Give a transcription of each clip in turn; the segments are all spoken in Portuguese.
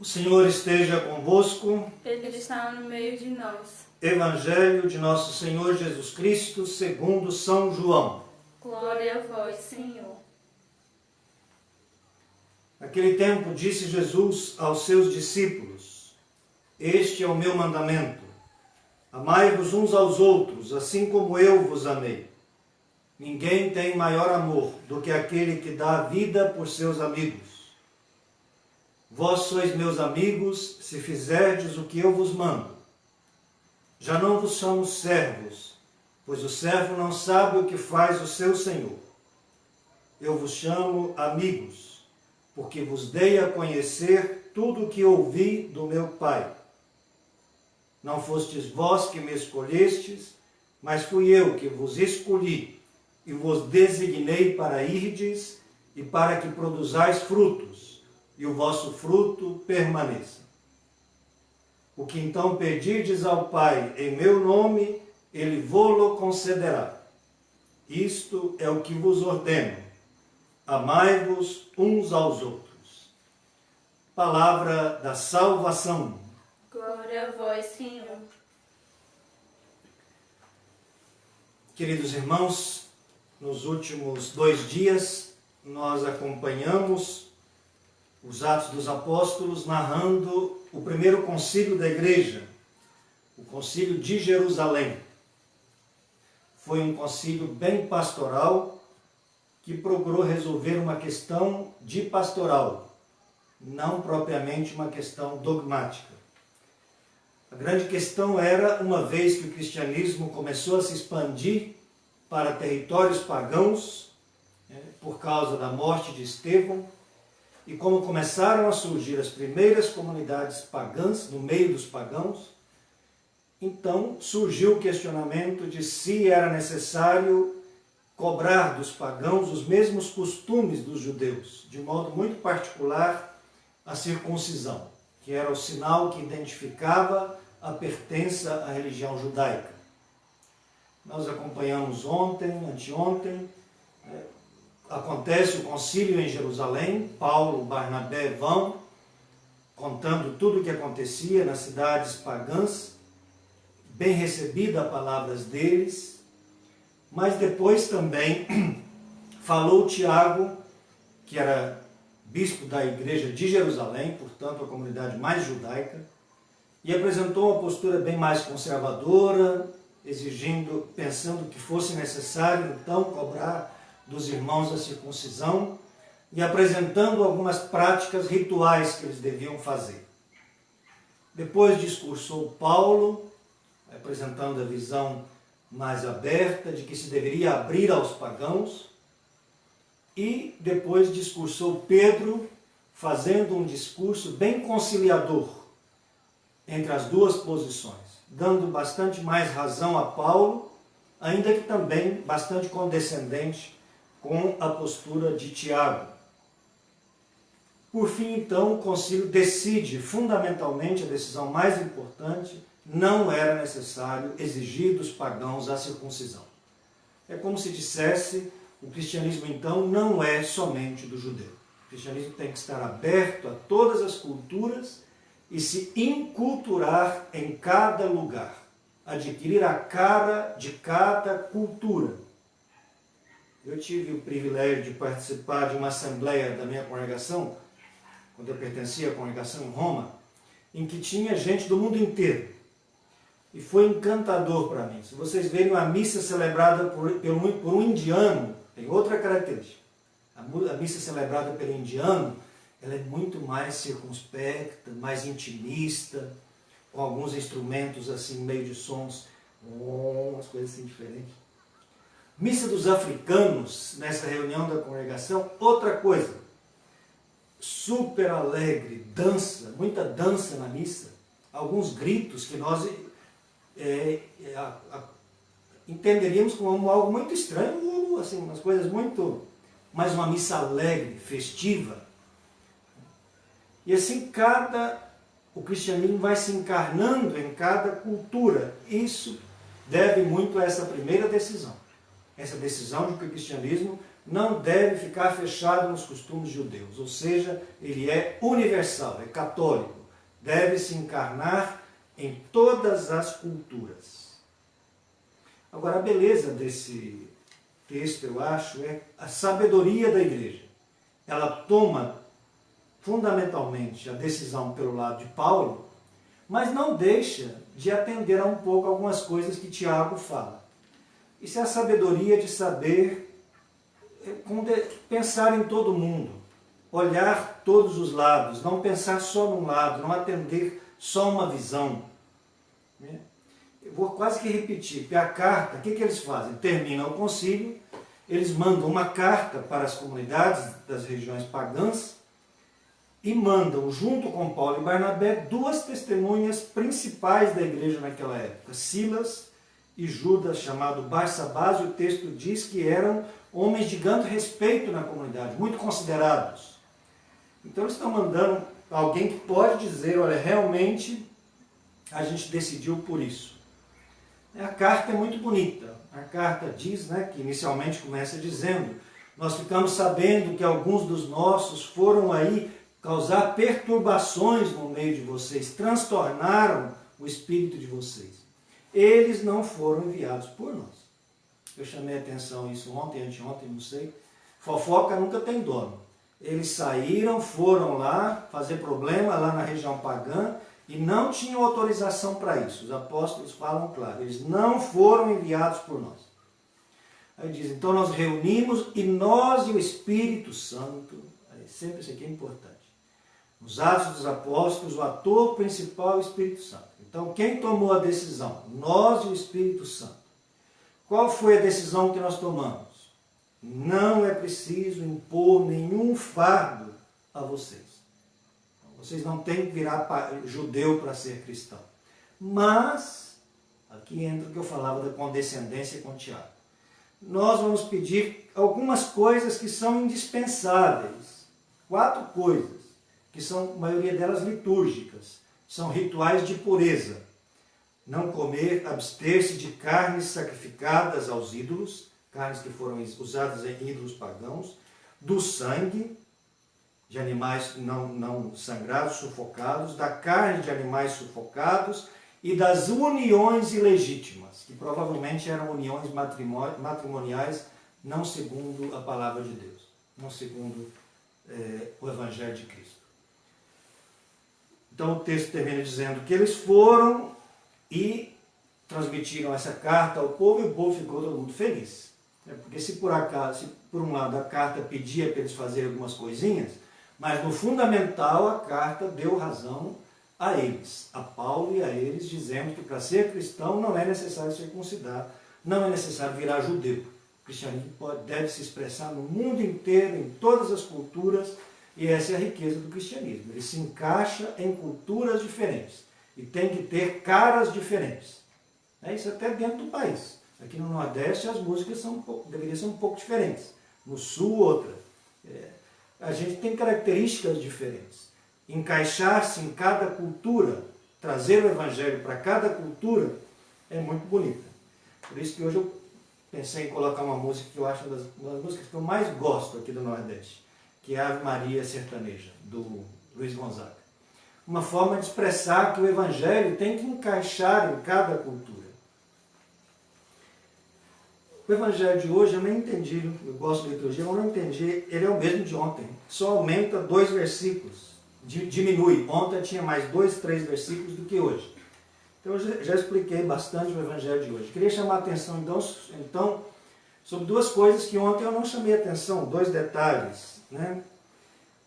O Senhor esteja convosco. Ele está no meio de nós. Evangelho de nosso Senhor Jesus Cristo, segundo São João. Glória a vós, Senhor. Naquele tempo disse Jesus aos seus discípulos: Este é o meu mandamento. Amai-vos uns aos outros, assim como eu vos amei. Ninguém tem maior amor do que aquele que dá a vida por seus amigos. Vós sois meus amigos, se fizerdes o que eu vos mando. Já não vos chamo servos, pois o servo não sabe o que faz o seu senhor. Eu vos chamo amigos, porque vos dei a conhecer tudo o que ouvi do meu Pai. Não fostes vós que me escolhestes, mas fui eu que vos escolhi e vos designei para irdes e para que produzais frutos, e o vosso fruto permaneça. O que então pedirdes ao Pai em meu nome, Ele vô-lo concederá. Isto é o que vos ordeno: amai-vos uns aos outros. Palavra da salvação. Glória a vós, Senhor. Queridos irmãos, nos últimos 2 dias nós acompanhamos os Atos dos Apóstolos narrando o primeiro concílio da Igreja, o concílio de Jerusalém. Foi um concílio bem pastoral que procurou resolver uma questão de pastoral, não propriamente uma questão dogmática. A grande questão era, uma vez que o cristianismo começou a se expandir para territórios pagãos, por causa da morte de Estevão, e como começaram a surgir as primeiras comunidades pagãs no meio dos pagãos, então surgiu o questionamento de se era necessário cobrar dos pagãos os mesmos costumes dos judeus, de modo muito particular a circuncisão, que era o sinal que identificava a pertença à religião judaica. Nós acompanhamos ontem, anteontem, acontece o concílio em Jerusalém, Paulo, Barnabé vão contando tudo o que acontecia nas cidades pagãs, bem recebida a palavras deles, mas depois também falou Tiago, que era bispo da igreja de Jerusalém, portanto a comunidade mais judaica, e apresentou uma postura bem mais conservadora, pensando que fosse necessário então cobrar dos irmãos a circuncisão e apresentando algumas práticas rituais que eles deviam fazer. Depois discursou Paulo, apresentando a visão mais aberta de que se deveria abrir aos pagãos, e depois discursou Pedro, fazendo um discurso bem conciliador entre as duas posições, dando bastante mais razão a Paulo, ainda que também bastante condescendente com a postura de Tiago. Por fim, então, o concílio decide, fundamentalmente, a decisão mais importante: não era necessário exigir dos pagãos a circuncisão. É como se dissesse, o cristianismo, então, não é somente do judeu. O cristianismo tem que estar aberto a todas as culturas e se inculturar em cada lugar, adquirir a cara de cada cultura. Eu tive o privilégio de participar de uma assembleia da minha congregação, quando eu pertencia à congregação em Roma, em que tinha gente do mundo inteiro. E foi encantador para mim. Se vocês verem a missa celebrada por um indiano, tem outra característica. A missa celebrada pelo indiano, ela é muito mais circunspecta, mais intimista, com alguns instrumentos assim, meio de sons, umas coisas assim diferentes. Missa dos africanos, nessa reunião da congregação, outra coisa. Super alegre, dança, muita dança na missa. Alguns gritos que nós entenderíamos como algo muito estranho, assim, umas coisas muito... Mas uma missa alegre, festiva. E assim, o cristianismo vai se encarnando em cada cultura. Isso deve muito a essa primeira decisão. Essa decisão de que o cristianismo não deve ficar fechado nos costumes judeus, ou seja, ele é universal, é católico, deve se encarnar em todas as culturas. Agora, a beleza desse texto, eu acho, é a sabedoria da igreja. Ela toma fundamentalmente a decisão pelo lado de Paulo, mas não deixa de atender a um pouco algumas coisas que Tiago fala. Isso é a sabedoria de saber pensar em todo mundo, olhar todos os lados, não pensar só num lado, não atender só uma visão. Eu vou quase que repetir, porque a carta, o que eles fazem? Terminam o concílio, eles mandam uma carta para as comunidades das regiões pagãs e mandam, junto com Paulo e Barnabé, duas testemunhas principais da igreja naquela época, Silas e Judas, chamado Barsabás, e o texto diz que eram homens de grande respeito na comunidade, muito considerados. Então eles estão mandando alguém que pode dizer, olha, realmente a gente decidiu por isso. A carta é muito bonita. A carta diz, que inicialmente começa dizendo, nós ficamos sabendo que alguns dos nossos foram aí causar perturbações no meio de vocês, transtornaram o espírito de vocês. Eles não foram enviados por nós. Eu chamei a atenção isso ontem, anteontem, não sei. Fofoca nunca tem dono. Eles saíram, foram lá fazer problema lá na região pagã e não tinham autorização para isso. Os apóstolos falam claro, eles não foram enviados por nós. Aí diz, então nós reunimos e nós e o Espírito Santo, sempre isso aqui é importante. Nos Atos dos Apóstolos, o ator principal é o Espírito Santo. Então quem tomou a decisão? Nós e o Espírito Santo. Qual foi a decisão que nós tomamos? Não é preciso impor nenhum fardo a vocês. Vocês não têm que virar judeu para ser cristão. Mas, aqui entra o que eu falava da condescendência com Tiago. Nós vamos pedir algumas coisas que são indispensáveis. 4 coisas, que são, a maioria delas, litúrgicas. São rituais de pureza. Não comer, abster-se de carnes sacrificadas aos ídolos, carnes que foram usadas em ídolos pagãos, do sangue de animais não sangrados, sufocados, da carne de animais sufocados e das uniões ilegítimas, que provavelmente eram uniões matrimoniais não segundo a palavra de Deus, não segundo o Evangelho de Cristo. Então o texto termina dizendo que eles foram e transmitiram essa carta ao povo e o povo ficou todo mundo feliz. Porque se por acaso, se por um lado a carta pedia para eles fazerem algumas coisinhas, mas no fundamental a carta deu razão a eles, a Paulo e a eles, dizendo que para ser cristão não é necessário circuncidar, não é necessário virar judeu. O cristianismo deve se expressar no mundo inteiro, em todas as culturas, e essa é a riqueza do cristianismo. Ele se encaixa em culturas diferentes e tem que ter caras diferentes. Isso até dentro do país. Aqui no Nordeste as músicas deveriam ser um pouco diferentes. No Sul, outra. A gente tem características diferentes. Encaixar-se em cada cultura, trazer o Evangelho para cada cultura, é muito bonita. Por isso que hoje eu pensei em colocar uma música que eu acho uma das músicas que eu mais gosto aqui do Nordeste, que é a Ave Maria Sertaneja, do Luiz Gonzaga. Uma forma de expressar que o Evangelho tem que encaixar em cada cultura. O Evangelho de hoje eu nem entendi, eu gosto de liturgia, eu não entendi, ele é o mesmo de ontem, só aumenta 2 versículos, diminui. Ontem tinha mais 2, 3 versículos do que hoje. Então eu já expliquei bastante o Evangelho de hoje. Queria chamar a atenção então sobre 2 coisas que ontem eu não chamei a atenção, 2 detalhes,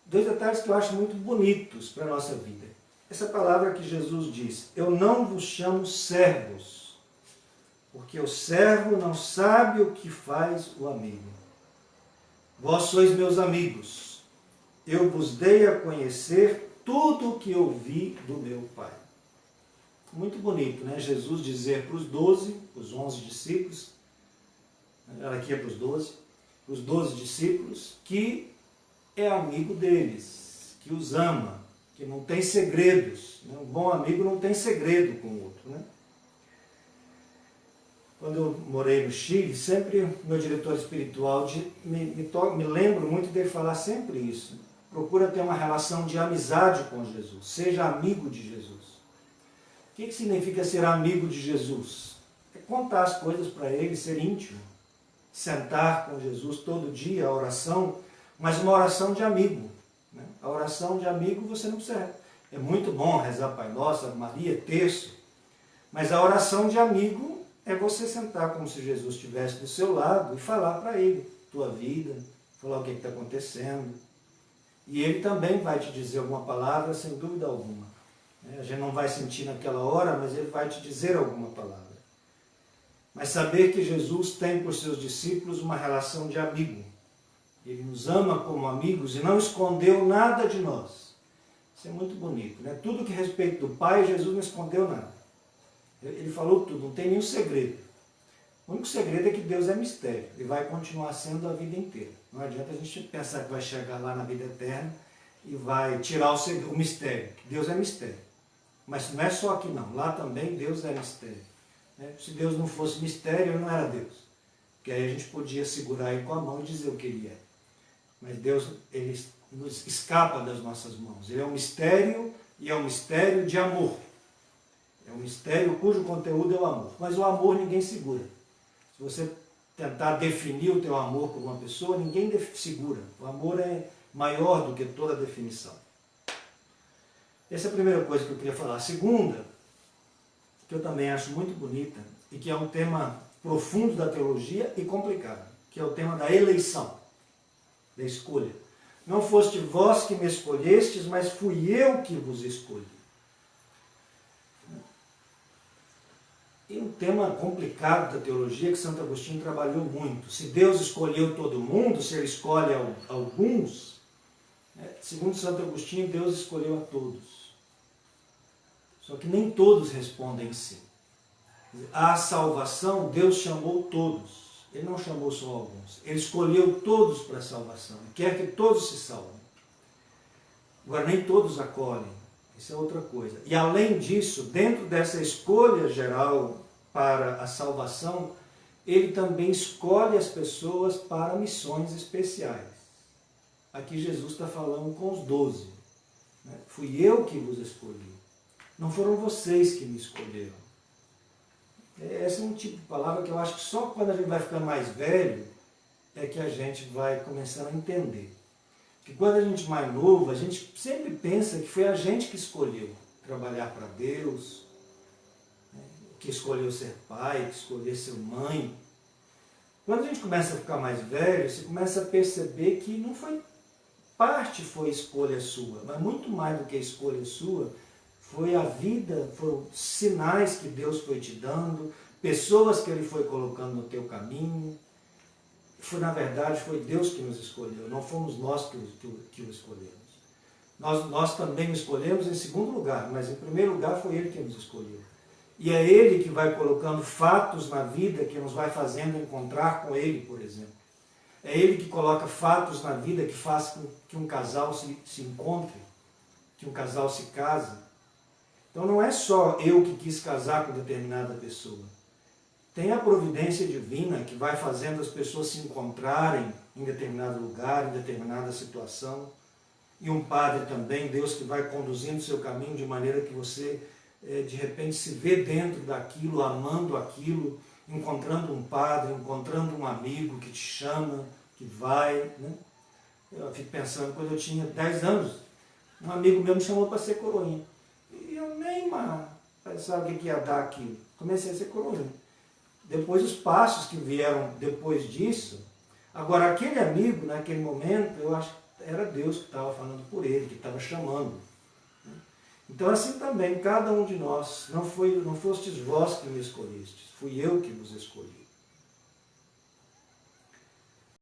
2 detalhes que eu acho muito bonitos para a nossa vida. Essa palavra que Jesus diz, eu não vos chamo servos, porque o servo não sabe o que faz o amigo. Vós sois meus amigos, eu vos dei a conhecer tudo o que ouvi do meu Pai. Muito bonito, Jesus dizer para os 12, os 11 discípulos, aqui é para os 12 discípulos, que é amigo deles, que os ama, que não tem segredos. Um bom amigo não tem segredo com o outro. Quando eu morei no Chile, sempre meu diretor espiritual, me lembro muito dele falar sempre isso. Procura ter uma relação de amizade com Jesus, seja amigo de Jesus. O que significa ser amigo de Jesus? É contar as coisas para ele, ser íntimo. Sentar com Jesus todo dia, a oração, mas uma oração de amigo. Né? A oração de amigo você não precisa. É muito bom rezar Pai Nosso, Ave Maria, terço, mas a oração de amigo é você sentar como se Jesus estivesse do seu lado e falar para ele tua vida, falar o que está acontecendo. E ele também vai te dizer alguma palavra, sem dúvida alguma. A gente não vai sentir naquela hora, mas ele vai te dizer alguma palavra. Mas saber que Jesus tem por seus discípulos uma relação de amigo. Ele nos ama como amigos e não escondeu nada de nós. Isso é muito bonito, né? Tudo que respeita do Pai, Jesus não escondeu nada. Ele falou tudo, não tem nenhum segredo. O único segredo é que Deus é mistério e vai continuar sendo a vida inteira. Não adianta a gente pensar que vai chegar lá na vida eterna e vai tirar o mistério. Deus é mistério. Mas não é só aqui não, lá também Deus é mistério. Se Deus não fosse mistério, ele não era Deus. Porque aí a gente podia segurar ele com a mão e dizer o que ele é. Mas Deus, ele nos escapa das nossas mãos. Ele é um mistério e é um mistério de amor. É um mistério cujo conteúdo é o amor. Mas o amor ninguém segura. Se você tentar definir o teu amor por uma pessoa, ninguém segura. O amor é maior do que toda definição. Essa é a primeira coisa que eu queria falar. A segunda, que eu também acho muito bonita, e que é um tema profundo da teologia e complicado, que é o tema da eleição, da escolha. Não foste vós que me escolhestes, mas fui eu que vos escolhi. E um tema complicado da teologia que Santo Agostinho trabalhou muito. Se Deus escolheu todo mundo, se ele escolhe alguns, segundo Santo Agostinho, Deus escolheu a todos. Só que nem todos respondem sim. A salvação, Deus chamou todos. Ele não chamou só alguns. Ele escolheu todos para a salvação. Ele quer que todos se salvem. Agora, nem todos acolhem. Isso é outra coisa. E além disso, dentro dessa escolha geral para a salvação, ele também escolhe as pessoas para missões especiais. Aqui Jesus está falando com os 12. Fui eu que vos escolhi. Não foram vocês que me escolheram. Esse é um tipo de palavra que eu acho que só quando a gente vai ficando mais velho é que a gente vai começando a entender. Porque quando a gente é mais novo, a gente sempre pensa que foi a gente que escolheu trabalhar para Deus, que escolheu ser pai, que escolheu ser mãe. Quando a gente começa a ficar mais velho, você começa a perceber que não foi foi escolha sua, mas muito mais do que escolha sua, foi a vida, foram sinais que Deus foi te dando, pessoas que Ele foi colocando no teu caminho. Na verdade, foi Deus que nos escolheu, não fomos nós que o escolhemos. Nós também o escolhemos em segundo lugar, mas em primeiro lugar foi Ele que nos escolheu. E é Ele que vai colocando fatos na vida que nos vai fazendo encontrar com Ele, por exemplo. É Ele que coloca fatos na vida que faz com que um casal se encontre, que um casal se case. Então não é só eu que quis casar com determinada pessoa. Tem a providência divina que vai fazendo as pessoas se encontrarem em determinado lugar, em determinada situação. E um padre também, Deus que vai conduzindo o seu caminho de maneira que você, de repente, se vê dentro daquilo, amando aquilo, encontrando um padre, encontrando um amigo que te chama, que vai. Né? Eu fico pensando, quando eu tinha 10 anos, um amigo meu me chamou para ser coroinha. E eu nem pensava o que ia dar aquilo. Comecei a ser coroinha. Depois os passos que vieram depois disso, agora aquele amigo, naquele momento, eu acho que era Deus que estava falando por ele, que estava chamando. Então assim também, cada um de nós, não fostes vós que me escolhestes, fui eu que vos escolhi.